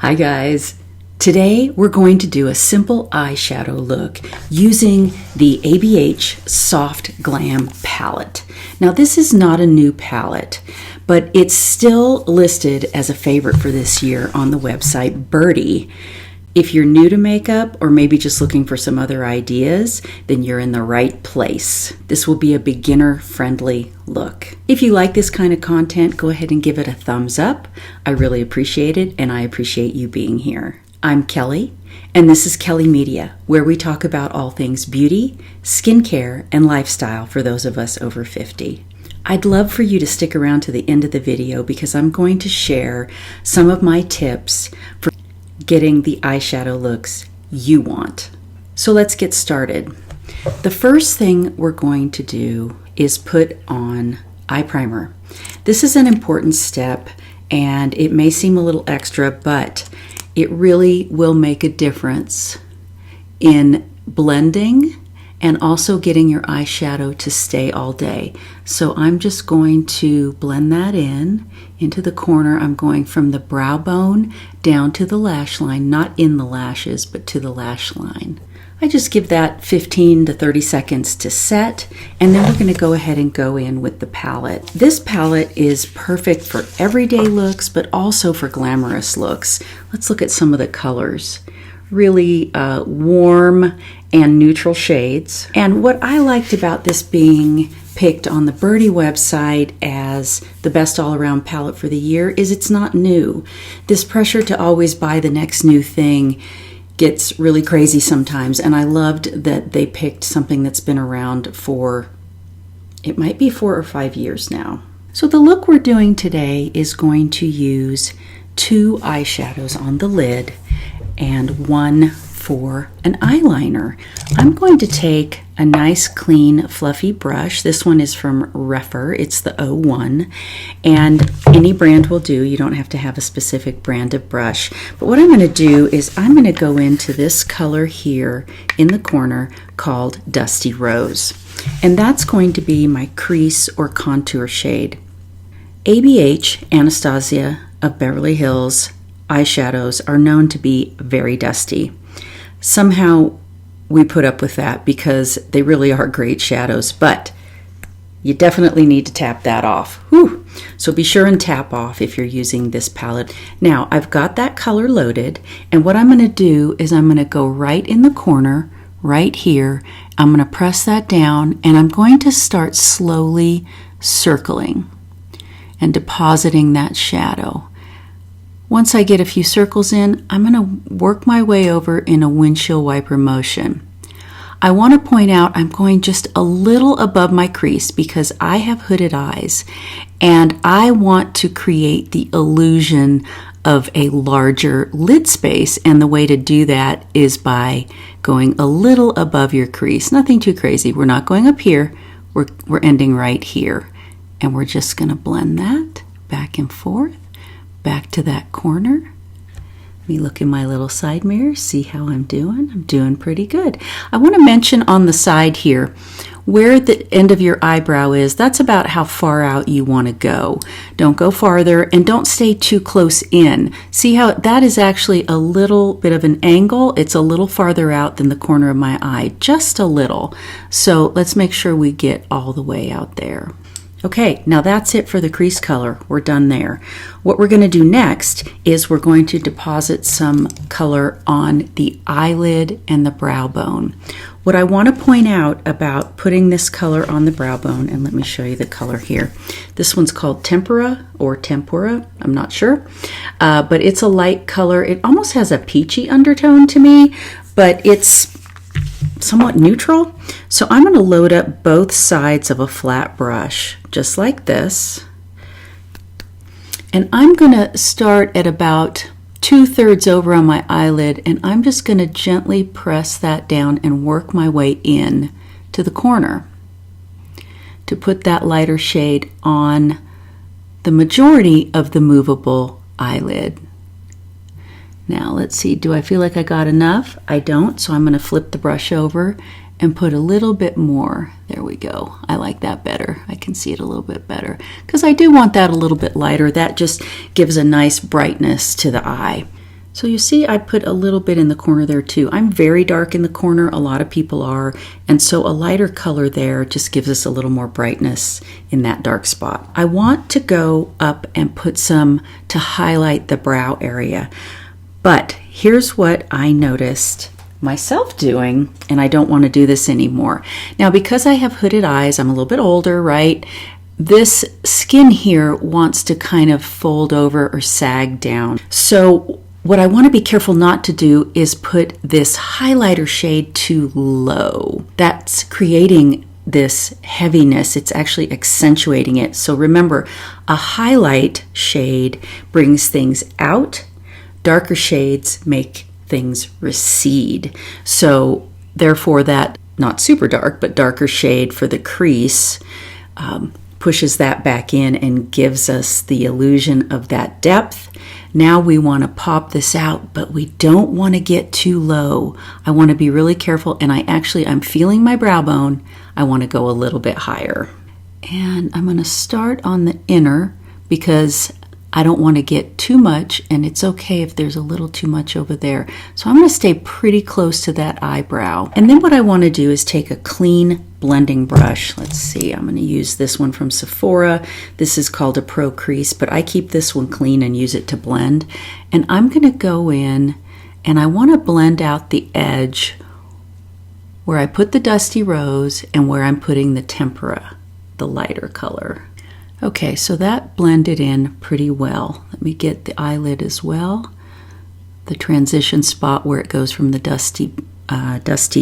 Hi guys! Today we're going to do a simple eyeshadow look using the ABH Soft Glam palette. Now this is not a new palette, but it's still listed as a favorite for this year on the website Birdie. If you're new to makeup or maybe just looking for some other ideas, then you're in the right place. This will be a beginner-friendly look. If you like this kind of content, go ahead and give it a thumbs up. I really appreciate it, and I appreciate you being here. I'm Kelly, and this is Kelly Media, where we talk about all things beauty, skincare, and lifestyle for those of us over 50. I'd love for you to stick around to the end of the video because I'm going to share some of my tips for getting the eyeshadow looks you want. So let's get started. The first thing we're going to do is put on eye primer. This is an important step and it may seem a little extra, but it really will make a difference in blending and also getting your eyeshadow to stay all day. So I'm just going to blend that into the corner. I'm going from the brow bone down to the lash line, not in the lashes, but to the lash line. I just give that 15 to 30 seconds to set, and then we're gonna go ahead and go in with the palette. This palette is perfect for everyday looks, but also for glamorous looks. Let's look at some of the colors. Really warm and neutral shades. And what I liked about this being picked on the Birdie website as the best all-around palette for the year is it's not new. This pressure to always buy the next new thing gets really crazy sometimes, and I loved that they picked something that's been around for, it might be 4 or 5 years now. So the look we're doing today is going to use 2 eyeshadows on the lid and 1 for an eyeliner. I'm going to take a nice clean fluffy brush. This one is from Rephr. It's the 01, and any brand will do. You don't have to have a specific brand of brush. But what I'm going to do is I'm going to go into this color here in the corner called Dusty Rose, and that's going to be my crease or contour shade. ABH, Anastasia of Beverly Hills eyeshadows are known to be very dusty. Somehow we put up with that because they really are great shadows, but you definitely need to tap that off. Whew. So be sure and tap off if you're using this palette. Now I've got that color loaded, and what I'm going to do is I'm going to go right in the corner, right here. I'm going to press that down, and I'm going to start slowly circling and depositing that shadow. Once I get a few circles in, I'm going to work my way over in a windshield wiper motion. I want to point out I'm going just a little above my crease because I have hooded eyes and I want to create the illusion of a larger lid space, and the way to do that is by going a little above your crease. Nothing too crazy. We're not going up here. We're ending right here, and we're just going to blend that back and forth. Back to that corner. Let me look in my little side mirror, see how I'm doing. I'm doing pretty good. I want to mention on the side here, where the end of your eyebrow is, that's about how far out you want to go. Don't go farther, and don't stay too close in. See how that is actually a little bit of an angle? It's a little farther out than the corner of my eye, just a little. So let's make sure we get all the way out there. Okay, now that's it for the crease color. We're done there. What we're going to do next is we're going to deposit some color on the eyelid and the brow bone. What I want to point out about putting this color on the brow bone, and let me show you the color here. This one's called Tempera or Tempura, I'm not sure, but it's a light color. It almost has a peachy undertone to me, but it's somewhat neutral. So I'm going to load up both sides of a flat brush, just like this. And I'm going to start at about 2/3 over on my eyelid, and I'm just going to gently press that down and work my way in to the corner to put that lighter shade on the majority of the movable eyelid. Now let's see, do I feel like I got enough? I don't, so I'm going to flip the brush over and put a little bit more. There we go. I like that better. I can see it a little bit better because I do want that a little bit lighter. That just gives a nice brightness to the eye. So you see I put a little bit in the corner there too. I'm very dark in the corner, a lot of people are, and so a lighter color there just gives us a little more brightness in that dark spot. I want to go up and put some to highlight the brow area, but here's what I noticed myself doing, and I don't want to do this anymore. Now because I have hooded eyes, I'm a little bit older, right? This skin here wants to kind of fold over or sag down. So what I want to be careful not to do is put this highlighter shade too low. That's creating this heaviness. It's actually accentuating it. So remember, a highlight shade brings things out. Darker shades make things recede. So therefore that, not super dark, but darker shade for the crease pushes that back in and gives us the illusion of that depth. Now we want to pop this out, but we don't want to get too low. I want to be really careful, and I'm feeling my brow bone. I want to go a little bit higher. And I'm going to start on the inner because I don't want to get too much, and it's okay if there's a little too much over there. So I'm going to stay pretty close to that eyebrow. And then what I want to do is take a clean blending brush. Let's see, I'm going to use this one from Sephora. This is called a Pro Crease, but I keep this one clean and use it to blend. And I'm going to go in and I want to blend out the edge where I put the Dusty Rose and where I'm putting the Tempera, the lighter color. Okay, so that blended in pretty well. Let me get the eyelid as well. The transition spot where it goes from the Dusty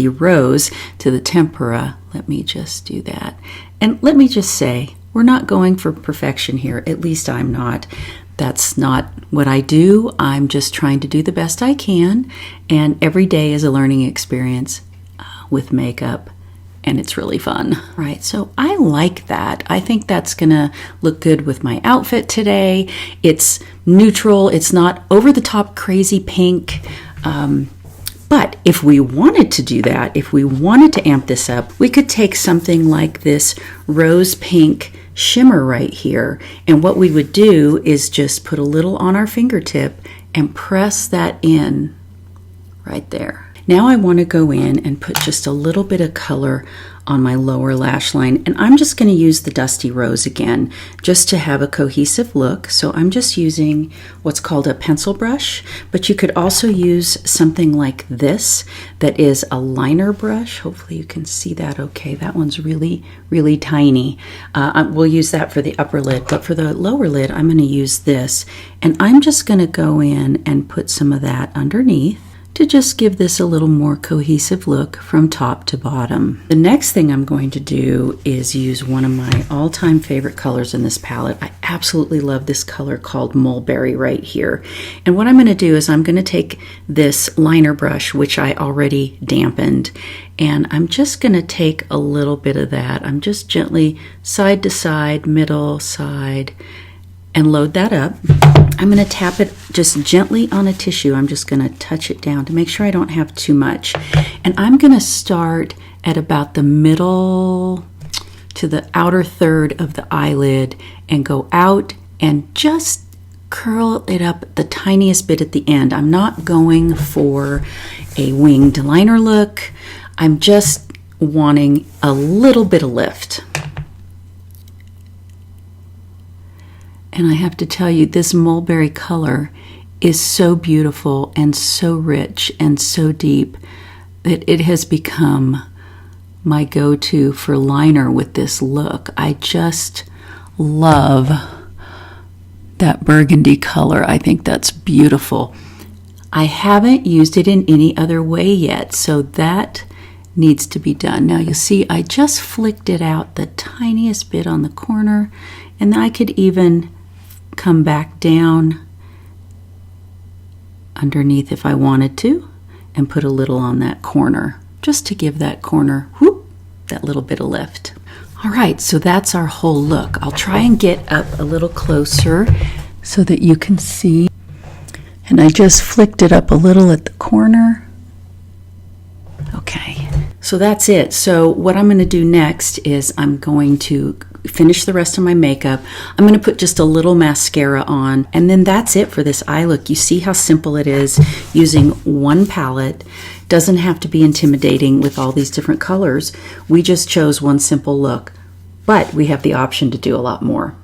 Rose to the Tempera. Let me just do that. And let me just say, we're not going for perfection here. At least I'm not. That's not what I do. I'm just trying to do the best I can. And every day is a learning experience with makeup. And it's really fun, right? So I like that. I think that's gonna look good with my outfit today. It's neutral, it's not over the top crazy pink. But if we wanted to do that, if we wanted to amp this up, we could take something like this rose pink shimmer right here. And what we would do is just put a little on our fingertip and press that in right there. Now I want to go in and put just a little bit of color on my lower lash line, and I'm just going to use the Dusty Rose again just to have a cohesive look. So I'm just using what's called a pencil brush, but you could also use something like this that is a liner brush. Hopefully you can see that okay. That one's really, really tiny. We'll use that for the upper lid, but for the lower lid I'm going to use this, and I'm just going to go in and put some of that underneath to just give this a little more cohesive look from top to bottom. The next thing I'm going to do is use one of my all-time favorite colors in this palette. I absolutely love this color called Mulberry right here. And what I'm going to do is I'm going to take this liner brush, which I already dampened, and I'm just going to take a little bit of that. I'm just gently side to side, middle, side, and load that up. I'm going to tap it just gently on a tissue. I'm just going to touch it down to make sure I don't have too much. And I'm going to start at about the middle to the outer third of the eyelid and go out and just curl it up the tiniest bit at the end. I'm not going for a winged liner look. I'm just wanting a little bit of lift. And I have to tell you, this mulberry color is so beautiful and so rich and so deep that it has become my go-to for liner with this look. I just love that burgundy color. I think that's beautiful. I haven't used it in any other way yet, so that needs to be done. Now you see I just flicked it out the tiniest bit on the corner, and I could even come back down underneath if I wanted to and put a little on that corner just to give that corner whoop, that little bit of lift. All right, so that's our whole look. I'll try and get up a little closer so that you can see. And I just flicked it up a little at the corner. Okay, so that's it. So what I'm going to do next is I'm going to finish the rest of my makeup. I'm going to put just a little mascara on, and then that's it for this eye look. You see how simple it is using one palette. Doesn't have to be intimidating with all these different colors. We just chose one simple look, but we have the option to do a lot more.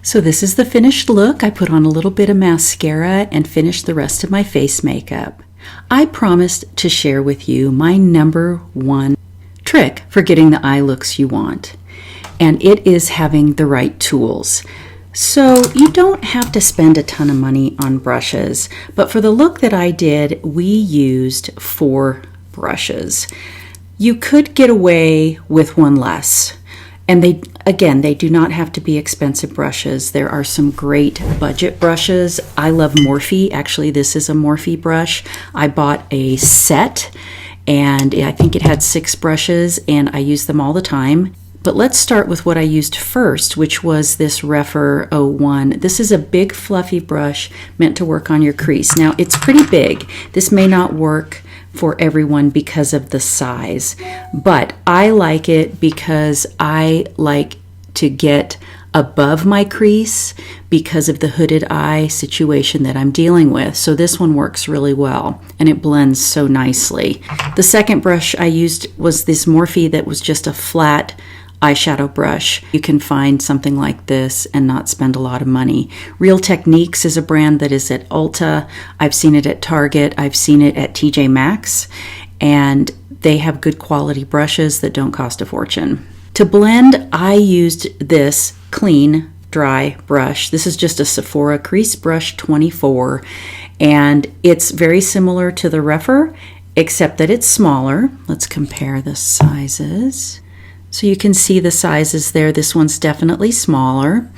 So this is the finished look. I put on a little bit of mascara and finished the rest of my face makeup. I promised to share with you my number one trick for getting the eye looks you want, and it is having the right tools. So you don't have to spend a ton of money on brushes, but for the look that I did, we used 4 brushes. You could get away with one less. And they do not have to be expensive brushes. There are some great budget brushes. I love Morphe. Actually, this is a Morphe brush. I bought a set, and I think it had 6 brushes, and I use them all the time. But let's start with what I used first, which was this Rephr 01. This is a big fluffy brush meant to work on your crease. Now, it's pretty big. This may not work for everyone because of the size, but I like it because I like to get above my crease because of the hooded eye situation that I'm dealing with. So this one works really well, and it blends so nicely. The second brush I used was this Morphe that was just a flat eyeshadow brush. You can find something like this and not spend a lot of money. Real Techniques is a brand that is at Ulta. I've seen it at Target. I've seen it at TJ Maxx, and they have good quality brushes that don't cost a fortune. To blend, I used this clean, dry brush. This is just a Sephora Crease Brush 24, and it's very similar to the Rephr, except that it's smaller. Let's compare the sizes. So you can see the sizes there. This one's definitely smaller.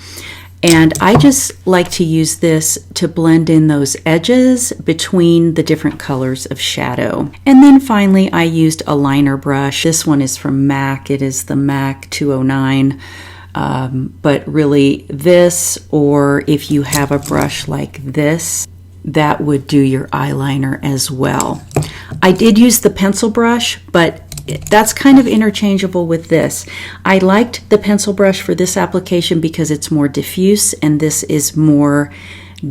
And I just like to use this to blend in those edges between the different colors of shadow. And then finally, I used a liner brush. This one is from MAC. It is the MAC 209. But really this, or if you have a brush like this, that would do your eyeliner as well. I did use the pencil brush, but that's kind of interchangeable with this. I liked the pencil brush for this application because it's more diffuse, and this is more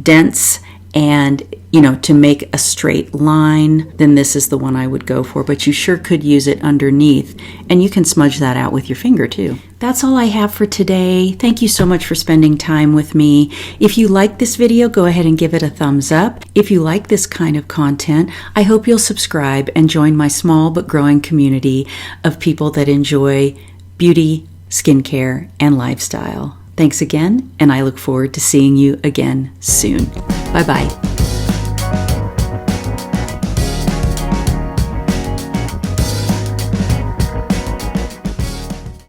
dense, and to make a straight line, then this is the one I would go for, but you sure could use it underneath, and you can smudge that out with your finger too. That's all I have for today. Thank you so much for spending time with me. If you like this video, go ahead and give it a thumbs up. If you like this kind of content, I hope you'll subscribe and join my small but growing community of people that enjoy beauty, skincare, and lifestyle. Thanks again, and I look forward to seeing you again soon. Bye-bye.